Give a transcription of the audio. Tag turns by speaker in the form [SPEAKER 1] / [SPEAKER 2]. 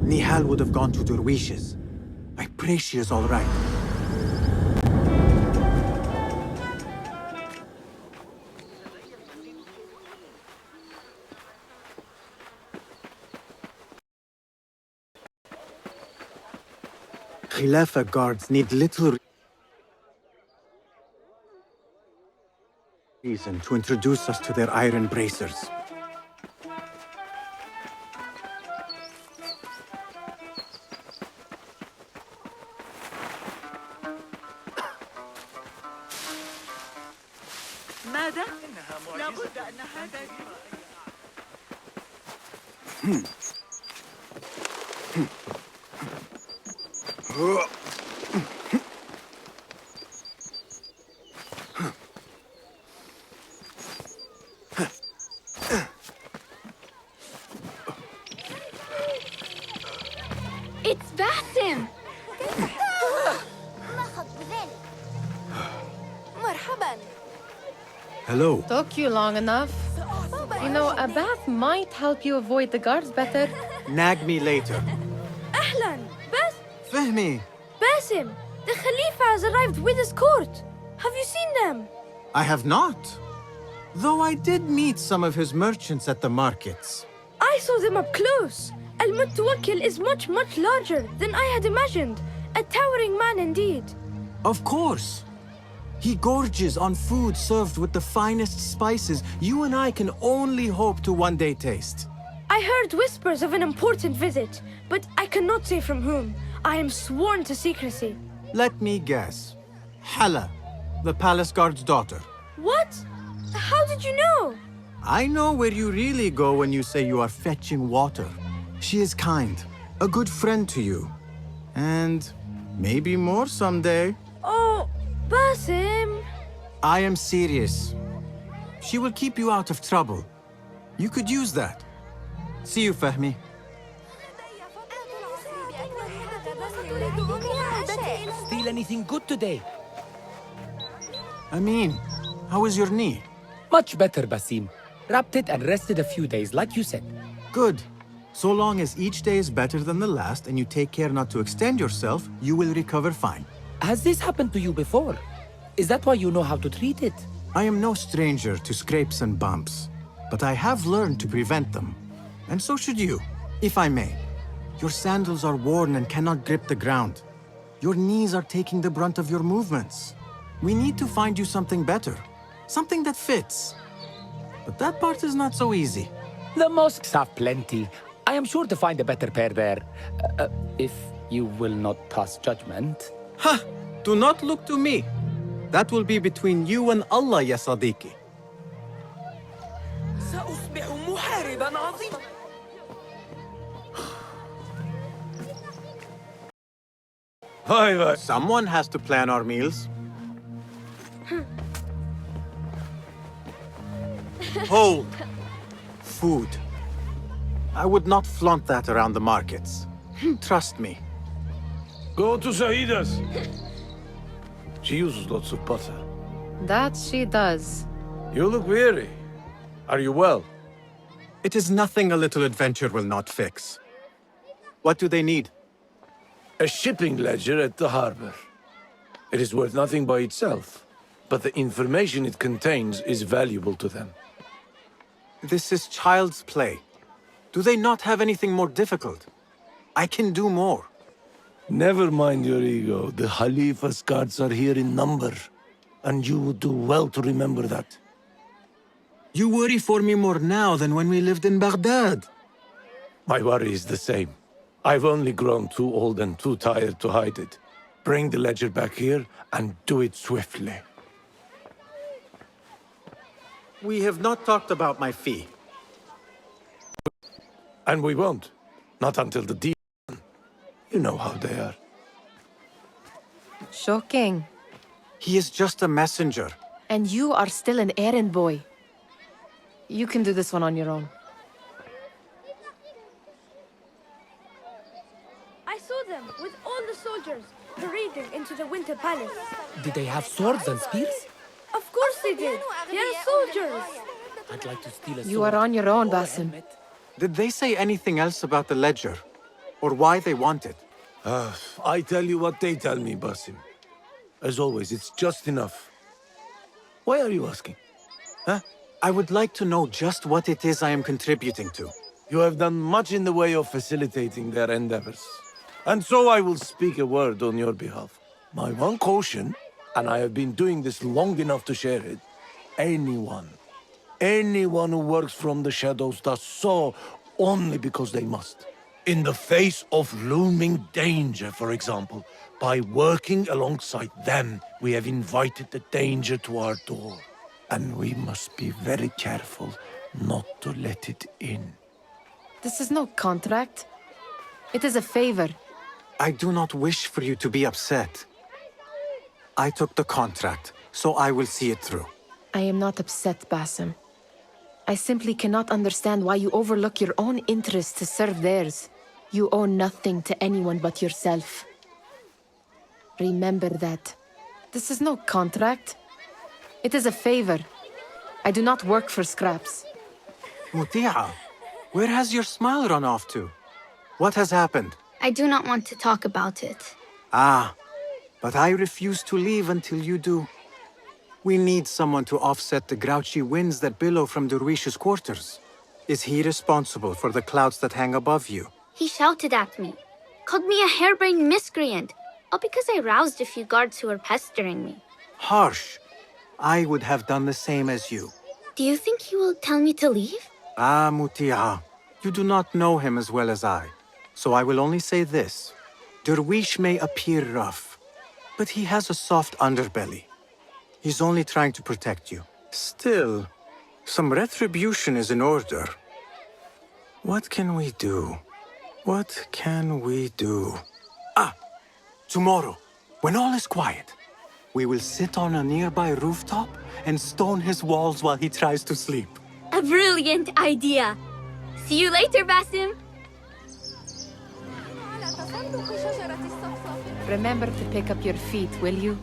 [SPEAKER 1] Nihal would have gone to Derwishes. I pray she is all right. Khilafah guards need little reason to introduce us to their iron bracers.
[SPEAKER 2] ماذا؟ لا بد أن هذا
[SPEAKER 3] It's Basim!
[SPEAKER 1] Hello.
[SPEAKER 4] Took you long enough. You know, a bath might help you avoid the guards better.
[SPEAKER 1] Nag me later.
[SPEAKER 5] أهلاً بس
[SPEAKER 1] Fehmi.
[SPEAKER 5] Basim, the Khalifa has arrived with his court. Have you seen them?
[SPEAKER 1] I have not. Though I did meet some of his merchants at the markets.
[SPEAKER 5] I saw them up close. Al-Mutawakkil is much larger than I had imagined. A towering man indeed.
[SPEAKER 1] Of course. He gorges on food served with the finest spices you and I can only hope to one day taste.
[SPEAKER 5] I heard whispers of an important visit, but I cannot say from whom. I am sworn to secrecy.
[SPEAKER 1] Let me guess. Hala, the palace guard's daughter.
[SPEAKER 5] What? How did you know?
[SPEAKER 1] I know where you really go when you say you are fetching water. She is kind, a good friend to you. And maybe more someday.
[SPEAKER 5] Oh, Basim.
[SPEAKER 1] I am serious. She will keep you out of trouble. You could use that. See you, Fehmi.
[SPEAKER 2] Feel anything good today?
[SPEAKER 1] Amin, how is your knee?
[SPEAKER 2] Much better, Basim. Wrapped it and rested a few days, like you said.
[SPEAKER 1] Good. So long as each day is better than the last and you take care not to extend yourself, you will recover fine.
[SPEAKER 2] Has this happened to you before? Is that why you know how to treat it?
[SPEAKER 1] I am no stranger to scrapes and bumps, but I have learned to prevent them. And so should you, if I may. Your sandals are worn and cannot grip the ground. Your knees are taking the brunt of your movements. We need to find you something better, something that fits. But that part is not so easy.
[SPEAKER 2] The mosques have plenty. I am sure to find a better pair there. If you will not pass judgment.
[SPEAKER 1] Ha! Do not look to me. That will be between you and Allah, ya Sadiqi. Someone has to plan our meals. Hold. Food. I would not flaunt that around the markets. Trust me.
[SPEAKER 6] Go to Sahida's. She uses lots of butter.
[SPEAKER 4] That she does.
[SPEAKER 6] You look weary. Are you well?
[SPEAKER 1] It is nothing a little adventure will not fix. What do they need?
[SPEAKER 6] A shipping ledger at the harbor. It is worth nothing by itself, but the information it contains is valuable to them.
[SPEAKER 1] This is child's play. Do they not have anything more difficult? I can do more.
[SPEAKER 6] Never mind your ego. The Khalifa's guards are here in number, and you would do well to remember that.
[SPEAKER 1] You worry for me more now than when we lived in Baghdad.
[SPEAKER 6] My worry is the same. I've only grown too old and too tired to hide it. Bring the ledger back here, and do it swiftly.
[SPEAKER 1] We have not talked about my fee.
[SPEAKER 6] And we won't. Not until the deal. You know how they are.
[SPEAKER 4] Shocking.
[SPEAKER 1] He is just a messenger.
[SPEAKER 4] And you are still an errand boy. You can do this one on your own.
[SPEAKER 5] I saw them with all the soldiers parading into the Winter Palace.
[SPEAKER 2] Did they have swords and spears?
[SPEAKER 5] Of course they did. They are soldiers.
[SPEAKER 2] I'd like to steal a
[SPEAKER 4] You are
[SPEAKER 2] sword
[SPEAKER 4] on your own,
[SPEAKER 2] or a
[SPEAKER 4] Basim.
[SPEAKER 2] helmet.
[SPEAKER 1] Did they say anything else about the ledger? Or why they want it?
[SPEAKER 6] I tell you what they tell me, Basim. As always, it's just enough. Why are you asking? Huh?
[SPEAKER 1] I would like to know just what it is I am contributing to.
[SPEAKER 6] You have done much in the way of facilitating their endeavors. And so I will speak a word on your behalf. My one caution, and I have been doing this long enough to share it, anyone who works from the shadows does so only because they must. In the face of looming danger, for example, by working alongside them, we have invited the danger to our door. And we must be very careful not to let it in.
[SPEAKER 4] This is no contract. It is a favor.
[SPEAKER 1] I do not wish for you to be upset. I took the contract, so I will see it through.
[SPEAKER 4] I am not upset, Basim. I simply cannot understand why you overlook your own interests to serve theirs. You owe nothing to anyone but yourself. Remember that. This is no contract. It is a favor. I do not work for scraps.
[SPEAKER 1] Muti'a, where has your smile run off to? What has happened?
[SPEAKER 3] I do not want to talk about it.
[SPEAKER 1] Ah, but I refuse to leave until you do. We need someone to offset the grouchy winds that billow from Derwish's quarters. Is he responsible for the clouds that hang above you?
[SPEAKER 3] He shouted at me, called me a harebrained miscreant, all because I roused a few guards who were pestering me.
[SPEAKER 1] Harsh. I would have done the same as you.
[SPEAKER 3] Do you think he will tell me to leave?
[SPEAKER 1] Ah, Muti'a, you do not know him as well as I. So I will only say this. Derwish may appear rough, but he has a soft underbelly. He's only trying to protect you. Still, some retribution is in order. What can we do? What can we do? Ah! Tomorrow, when all is quiet, we will sit on a nearby rooftop and stone his walls while he tries to sleep.
[SPEAKER 3] A brilliant idea. See you later, Basim.
[SPEAKER 4] Remember to pick up your feet, will you?